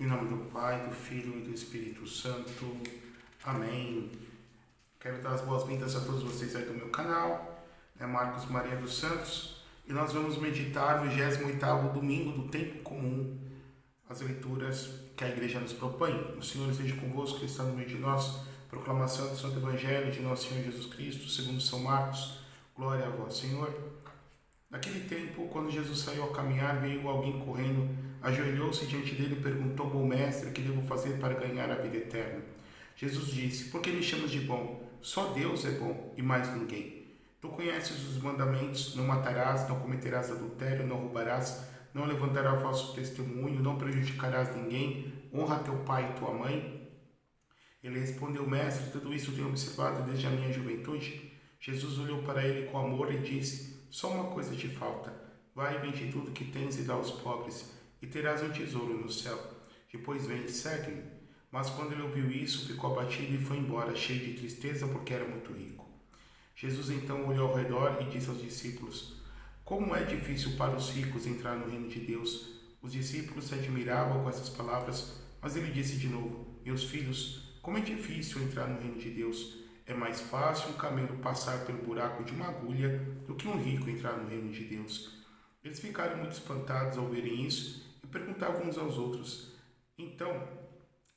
Em nome do Pai, do Filho e do Espírito Santo. Amém. Quero dar as boas-vindas a todos vocês aí do meu canal. É Marcos Maria dos Santos. E nós vamos meditar no 28º domingo do tempo comum, as leituras que a Igreja nos propõe. O Senhor esteja convosco, que está no meio de nós. Proclamação do Santo Evangelho de nosso Senhor Jesus Cristo, segundo São Marcos. Glória a vós, Senhor. Naquele tempo, quando Jesus saiu a caminhar, veio alguém correndo, ajoelhou-se diante dele e perguntou: Bom mestre, o que devo fazer para ganhar a vida eterna? Jesus disse: Por que me chamas de bom? Só Deus é bom e mais ninguém. Tu conheces os mandamentos: não matarás, não cometerás adultério, não roubarás, não levantarás falso testemunho, não prejudicarás ninguém, honra teu pai e tua mãe. Ele respondeu: Mestre, tudo isso tenho observado desde a minha juventude. Jesus olhou para ele com amor e disse: Só uma coisa te falta. Vai e vende tudo que tens e dá aos pobres, e terás um tesouro no céu. Depois vem e segue-me. Mas quando ele ouviu isso, ficou abatido e foi embora, cheio de tristeza, porque era muito rico. Jesus então olhou ao redor e disse aos discípulos: Como é difícil para os ricos entrar no reino de Deus. Os discípulos se admiravam com essas palavras, mas ele disse de novo: Meus filhos, como é difícil entrar no reino de Deus. É mais fácil um camelo passar pelo buraco de uma agulha do que um rico entrar no reino de Deus. Eles ficaram muito espantados ao verem isso e perguntavam uns aos outros: Então,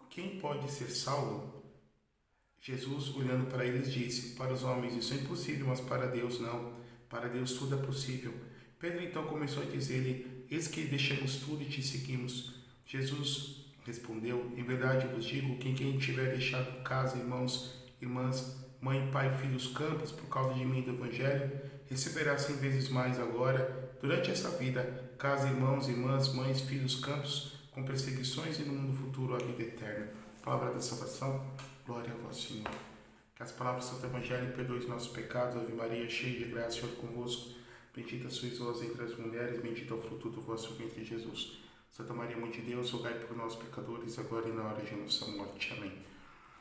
quem pode ser salvo? Jesus, olhando para eles, disse: Para os homens isso é impossível, mas para Deus não. Para Deus tudo é possível. Pedro então começou a dizer-lhe: Eis que deixamos tudo e te seguimos. Jesus respondeu: Em verdade vos digo que quem tiver deixado casa, irmãos, irmãs, mãe, pai, filhos, campos, por causa de mim e do Evangelho, receberá 100 vezes mais agora, durante essa vida, casa, irmãos, irmãs, mães, filhos, campos, com perseguições e no mundo futuro a vida eterna. Palavra da salvação, glória a vós, Senhor. Que as palavras do Santo Evangelho perdoem os nossos pecados. Ave Maria, cheia de graça, o Senhor convosco. Bendita sois vós entre as mulheres, bendito é o fruto do vosso ventre, Jesus. Santa Maria, Mãe de Deus, rogai por nós, pecadores, agora e na hora de nossa morte. Amém.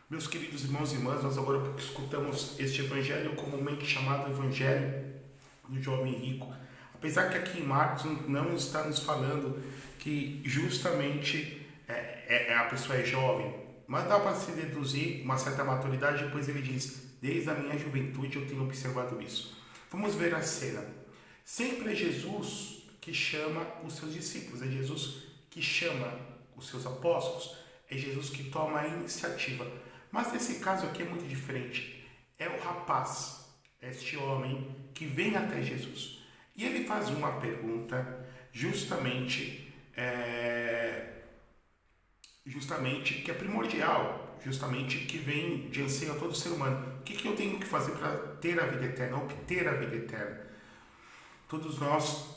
Meus queridos irmãos e irmãs, nós agora escutamos este evangelho comumente chamado Evangelho do Jovem Rico. Apesar que aqui em Marcos não está nos falando que justamente a pessoa é jovem, mas dá para se deduzir uma certa maturidade. Depois ele diz: Desde a minha juventude eu tenho observado isso. Vamos ver a cena. Sempre é Jesus que chama os seus discípulos, é Jesus que chama os seus apóstolos, é Jesus que toma a iniciativa. Mas nesse caso aqui é muito diferente. É o rapaz, este homem, que vem até Jesus. E ele faz uma pergunta justamente que é primordial, justamente que vem de anseio a todo ser humano. O que eu tenho que fazer para ter a vida eterna, obter a vida eterna? Todos nós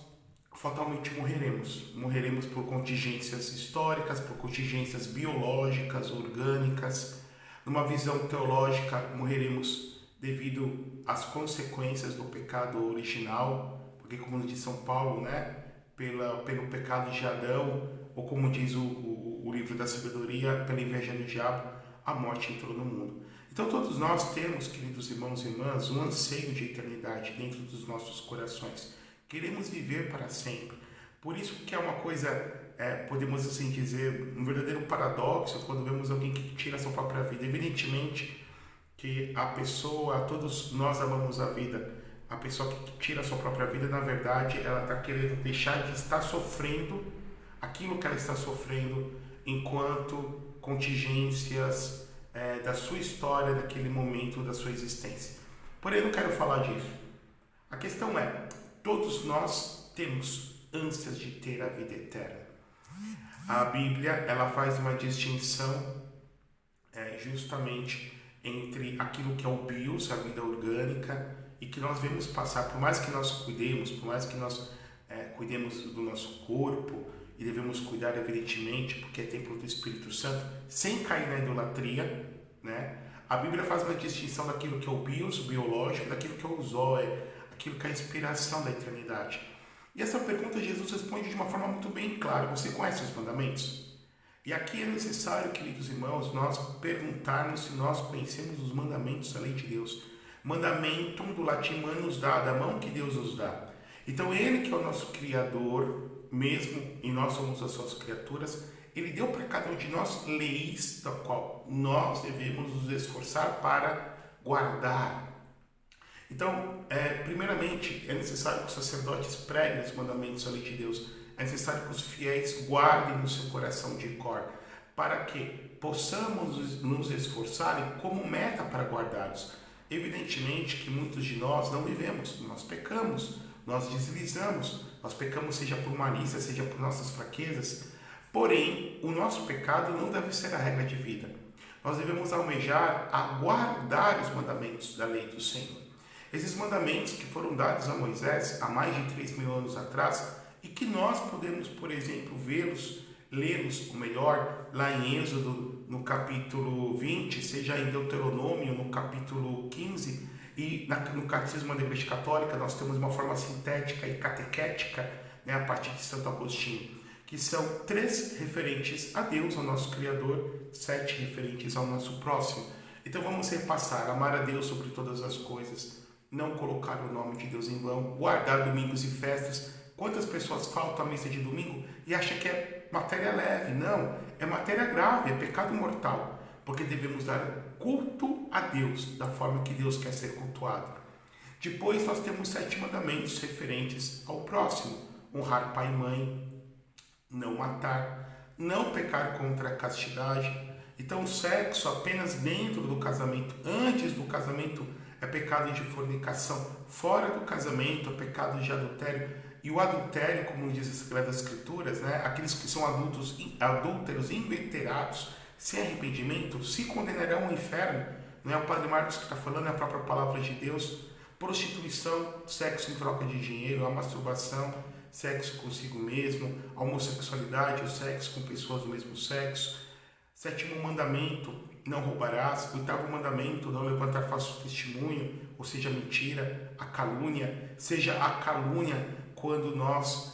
fatalmente morreremos. Morreremos por contingências históricas, por contingências biológicas, orgânicas. Numa visão teológica, morreremos devido às consequências do pecado original, porque, como diz São Paulo, pelo pecado de Adão, ou como diz o livro da sabedoria, pela inveja do diabo, a morte entrou no mundo. Então todos nós temos, queridos irmãos e irmãs, um anseio de eternidade dentro dos nossos corações. Queremos viver para sempre. Por isso que é uma coisa, podemos assim dizer, um verdadeiro paradoxo quando vemos alguém que tira a sua própria vida. Evidentemente que todos nós amamos a vida. A pessoa que tira a sua própria vida, na verdade, ela está querendo deixar de estar sofrendo aquilo que ela está sofrendo enquanto contingências da sua história, daquele momento da sua existência. Porém, eu não quero falar disso. A questão é: todos nós temos ânsias de ter a vida eterna. A Bíblia, ela faz uma distinção justamente entre aquilo que é o bios, a vida orgânica, e que nós vemos passar. Por mais que nós cuidemos, por mais que nós cuidemos do nosso corpo, e devemos cuidar, evidentemente, porque é templo do Espírito Santo, sem cair na idolatria, A Bíblia faz uma distinção daquilo que é o bios, o biológico, daquilo que é o zoe, aquilo que é a inspiração da eternidade. E essa pergunta Jesus responde de uma forma muito bem clara. Você conhece os mandamentos? E aqui é necessário, queridos irmãos, nós perguntarmos se nós conhecemos os mandamentos da lei de Deus. Mandamentum, do latim manus dá, da mão que Deus nos dá. Então Ele que é o nosso Criador, mesmo e nós somos as suas criaturas, Ele deu para cada um de nós leis da qual nós devemos nos esforçar para guardar. Então, primeiramente, é necessário que os sacerdotes preguem os mandamentos da lei de Deus. É necessário que os fiéis guardem no seu coração de cor, para que possamos nos esforçar como meta para guardá-los. Evidentemente que muitos de nós não vivemos, nós pecamos, nós deslizamos, nós pecamos seja por malícia, seja por nossas fraquezas. Porém, o nosso pecado não deve ser a regra de vida. Nós devemos almejar a guardar os mandamentos da lei do Senhor. Esses mandamentos que foram dados a Moisés há mais de 3.000 anos atrás e que nós podemos, por exemplo, lê-los, ou melhor, lá em Êxodo, no capítulo 20, seja em Deuteronômio, no capítulo 15, e no Catecismo da Igreja Católica nós temos uma forma sintética e catequética, a partir de Santo Agostinho, que são 3 referentes a Deus, ao nosso Criador, 7 referentes ao nosso próximo. Então vamos repassar: amar a Deus sobre todas as coisas, não colocar o nome de Deus em vão, guardar domingos e festas. Quantas pessoas faltam à missa de domingo e acham que é matéria leve? Não, é matéria grave, é pecado mortal, porque devemos dar culto a Deus da forma que Deus quer ser cultuado. Depois nós temos 7 mandamentos referentes ao próximo: honrar pai e mãe, não matar, não pecar contra a castidade. Então o sexo apenas dentro do casamento, antes do casamento, é pecado de fornicação. Fora do casamento é pecado de adultério. E o adultério, como diz as Sagradas Escrituras, aqueles que são adúlteros inveterados, sem arrependimento, se condenarão ao inferno. Não é o Padre Marcos que está falando, é a própria palavra de Deus. Prostituição, sexo em troca de dinheiro, a masturbação, sexo consigo mesmo, a homossexualidade, o sexo com pessoas do mesmo sexo. 7º mandamento, não roubarás. 8º mandamento, não levantar falso testemunho, ou seja, mentira. A calúnia, seja a calúnia quando nós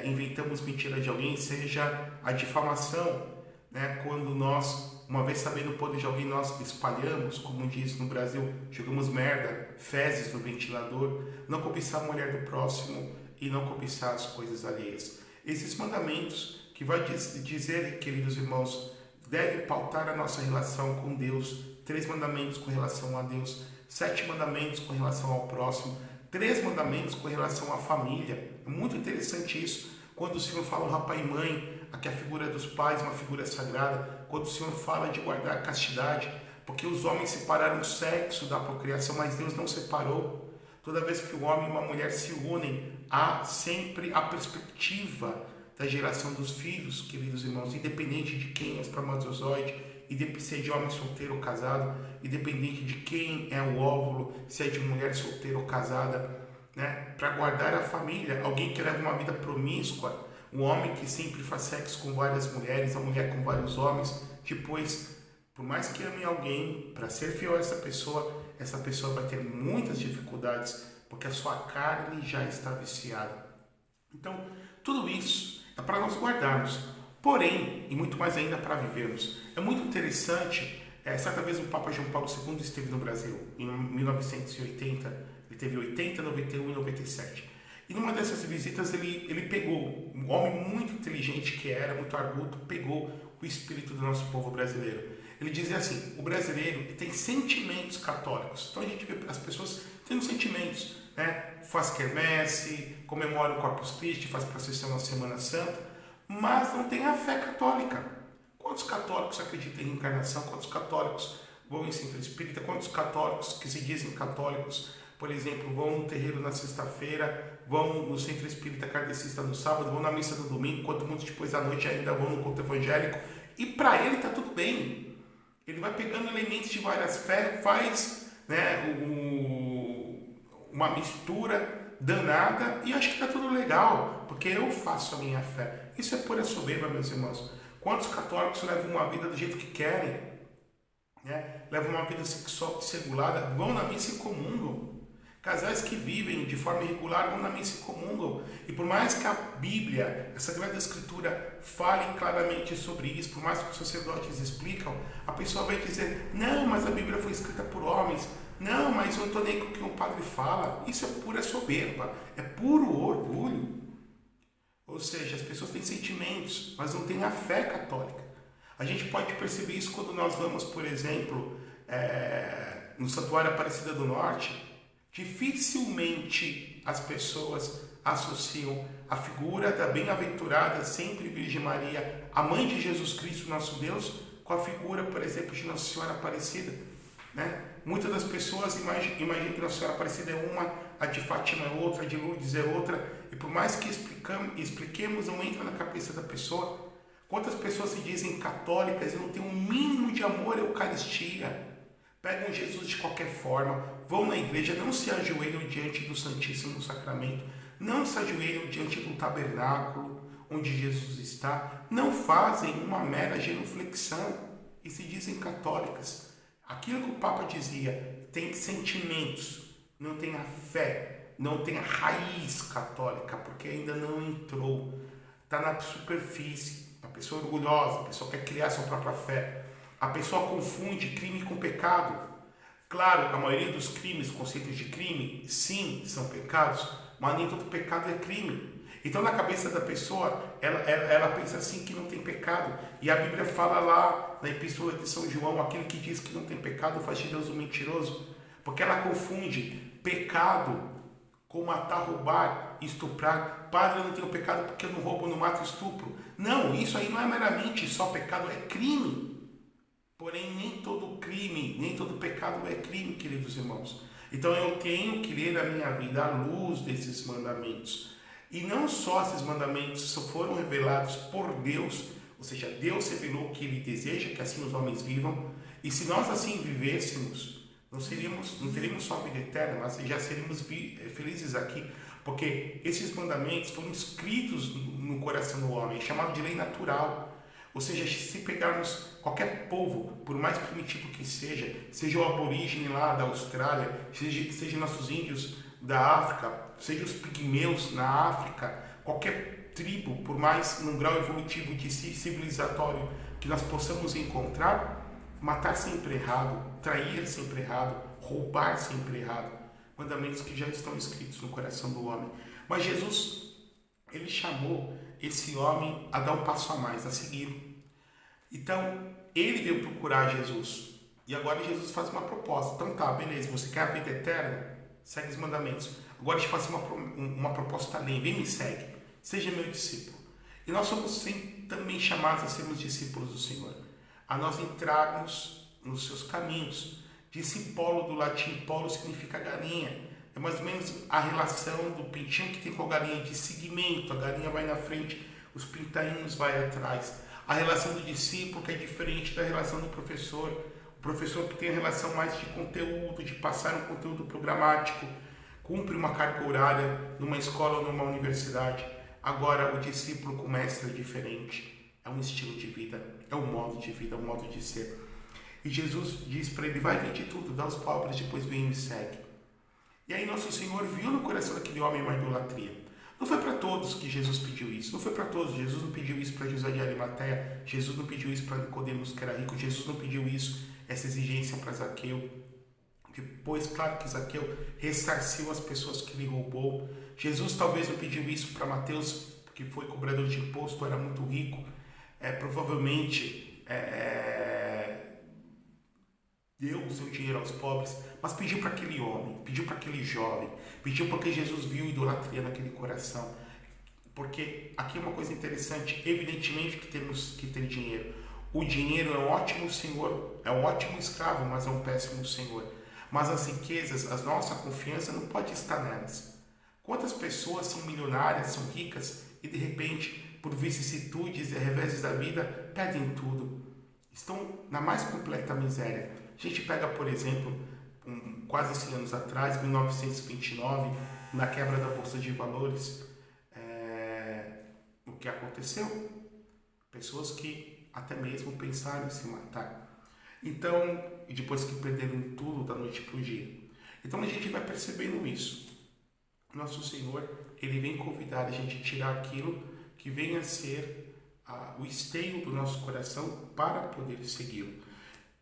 inventamos mentira de alguém, seja a difamação, quando nós, uma vez sabendo o podre de alguém, nós espalhamos, como diz no Brasil, jogamos merda, fezes no ventilador. Não cobiçar a mulher do próximo e não cobiçar as coisas alheias. Esses mandamentos que vai dizer, queridos irmãos, deve pautar a nossa relação com Deus. 3 mandamentos com relação a Deus, 7 mandamentos com relação ao próximo, 3 mandamentos com relação à família. É muito interessante isso. Quando o Senhor fala honrar pai e mãe, aqui a figura dos pais, uma figura sagrada. Quando o Senhor fala de guardar a castidade, porque os homens separaram o sexo da procriação, mas Deus não separou. Toda vez que o homem e uma mulher se unem, há sempre a perspectiva da geração dos filhos, queridos irmãos, independente de quem é o espermatozoide, se é de homem solteiro ou casado, independente de quem é o óvulo, se é de mulher solteira ou casada, para guardar a família. Alguém que leva uma vida promíscua, um homem que sempre faz sexo com várias mulheres, a mulher com vários homens, depois, por mais que ame alguém, para ser fiel a essa pessoa vai ter muitas dificuldades, porque a sua carne já está viciada. Então, tudo isso é para nós guardarmos. Porém, e muito mais ainda para vivermos. É muito interessante, certa vez o Papa João Paulo II esteve no Brasil, em 1980, ele teve 80, 91 e 97. E numa dessas visitas ele pegou, um homem muito inteligente que era, muito arguto, pegou o espírito do nosso povo brasileiro. Ele dizia assim: o brasileiro tem sentimentos católicos. Então a gente vê as pessoas tendo sentimentos, faz quermesse, comemora o Corpus Christi, faz procissão na Semana Santa, mas não tem a fé católica. Quantos católicos acreditam em reencarnação? Quantos católicos vão em centro espírita? Quantos católicos que se dizem católicos, por exemplo, vão no terreiro na sexta-feira, vão no centro espírita kardecista no sábado, vão na missa no domingo, quanto muito depois da noite ainda vão no culto evangélico, e para ele está tudo bem. Ele vai pegando elementos de várias fés, faz uma mistura danada e acho que está tudo legal, porque eu faço a minha fé. Isso é pura soberba, meus irmãos. Quantos católicos levam uma vida do jeito que querem, levam uma vida sexual desregulada, vão na missa e comungam. Casais que vivem de forma irregular vão na missa e comungam. E por mais que a Bíblia, a Sagrada Escritura, fale claramente sobre isso, por mais que os sacerdotes explicam, a pessoa vai dizer: não, mas a Bíblia foi escrita por homens. Não, mas eu não estou nem com o que o padre fala. Isso é pura soberba, é puro orgulho. Ou seja, as pessoas têm sentimentos, mas não têm a fé católica. A gente pode perceber isso quando nós vamos, por exemplo, no Santuário Aparecida do Norte. Dificilmente as pessoas associam a figura da bem-aventurada sempre Virgem Maria, a mãe de Jesus Cristo, nosso Deus, com a figura, por exemplo, de Nossa Senhora Aparecida, né? Muitas das pessoas imaginam que Nossa Senhora Aparecida é uma, a de Fátima é outra, a de Lourdes é outra, e por mais que expliquemos, não entra na cabeça da pessoa. Quantas pessoas se dizem católicas e não têm um mínimo de amor à Eucaristia? Pegam Jesus de qualquer forma, vão na igreja, não se ajoelham diante do Santíssimo Sacramento, não se ajoelham diante do tabernáculo onde Jesus está, não fazem uma mera genuflexão e se dizem católicas. Aquilo que o Papa dizia, tem sentimentos, não tem a fé, não tem a raiz católica, porque ainda não entrou, está na superfície. A pessoa orgulhosa, a pessoa quer criar sua própria fé. A pessoa confunde crime com pecado. Claro, a maioria dos crimes, conceitos de crime, sim, são pecados, mas nem todo pecado é crime. Então, na cabeça da pessoa, ela pensa assim que não tem pecado. E a Bíblia fala lá, na Epístola de São João, aquele que diz que não tem pecado faz de Deus um mentiroso. Porque ela confunde pecado com matar, roubar, estuprar. Padre, eu não tenho pecado porque eu não roubo, não mato, estupro. Não, isso aí não é meramente só pecado, é crime. Porém, nem todo crime, nem todo pecado é crime, queridos irmãos. Então, eu tenho que ler a minha vida à luz desses mandamentos. E não só esses mandamentos foram revelados por Deus, ou seja, Deus revelou o que Ele deseja, que assim os homens vivam. E se nós assim vivêssemos, não teríamos só a vida eterna, mas já seríamos felizes aqui. Porque esses mandamentos foram escritos no coração do homem, é chamado de lei natural. Ou seja, se pegarmos qualquer povo, por mais primitivo que seja o aborígene lá da Austrália, seja nossos índios da África, seja os pigmeus na África, qualquer tribo, por mais num grau evolutivo de civilizatório que nós possamos encontrar, matar sempre errado, trair sempre errado, roubar sempre errado. Mandamentos que já estão escritos no coração do homem. Mas Jesus, Ele chamou esse homem a dar um passo a mais, a segui-lo. Então, ele veio procurar Jesus. E agora Jesus faz uma proposta. Então tá, beleza, você quer a vida eterna? Segue os mandamentos. Agora eu te faço uma proposta além. Vem me segue. Seja meu discípulo. E nós somos também chamados a sermos discípulos do Senhor. A nós entrarmos nos seus caminhos. Discípulo do latim, polo significa galinha. É mais ou menos a relação do pintinho que tem com a galinha de seguimento. A galinha vai na frente, os pintainhos vai atrás. A relação do discípulo que é diferente da relação do professor. O professor que tem a relação mais de conteúdo, de passar um conteúdo programático, cumpre uma carga horária numa escola ou numa universidade. Agora, o discípulo com o mestre é diferente. É um estilo de vida, é um modo de vida, é um modo de ser. E Jesus diz para ele, vai vender tudo, dá aos pobres, depois vem e me segue. E aí nosso Senhor viu no coração daquele homem uma idolatria. Não foi para todos que Jesus pediu isso. Não foi para todos. Jesus não pediu isso para José de Arimateia. Jesus não pediu isso para Nicodemos, que era rico. Jesus não pediu isso, essa exigência para Zaqueu. Depois, claro que Zaqueu ressarciu as pessoas que lhe roubou. Jesus talvez não pediu isso para Mateus, que foi cobrador de imposto, era muito rico. Provavelmente deu o seu dinheiro aos pobres, mas pediu para aquele homem, pediu para aquele jovem, pediu porque Jesus viu idolatria naquele coração. Porque aqui é uma coisa interessante, evidentemente que temos que ter dinheiro. O dinheiro é um ótimo senhor, é um ótimo escravo, mas é um péssimo senhor. Mas as riquezas, a nossa confiança não pode estar nelas. Quantas pessoas são milionárias, são ricas e de repente, por vicissitudes e reveses da vida, perdem tudo. Estão na mais completa miséria. A gente pega, por exemplo, quase 100 anos atrás, 1929, na quebra da Bolsa de Valores, o que aconteceu? Pessoas que até mesmo pensaram em se matar. Então, e depois que perderam tudo da noite para o dia. Então a gente vai percebendo isso. Nosso Senhor, Ele vem convidar a gente a tirar aquilo que venha a ser o esteio do nosso coração para poder segui-lo.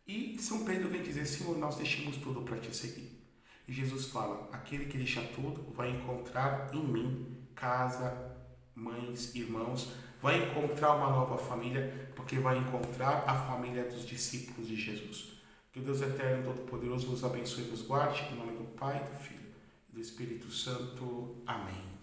E São Pedro vem dizer, Senhor, nós deixamos tudo para te seguir. E Jesus fala, aquele que deixa tudo vai encontrar em mim casa, mães, irmãos, vai encontrar uma nova família, porque vai encontrar a família dos discípulos de Jesus. Que o Deus eterno e todo-poderoso vos abençoe e vos guarde, em nome do Pai, do Filho e do Espírito Santo. Amém.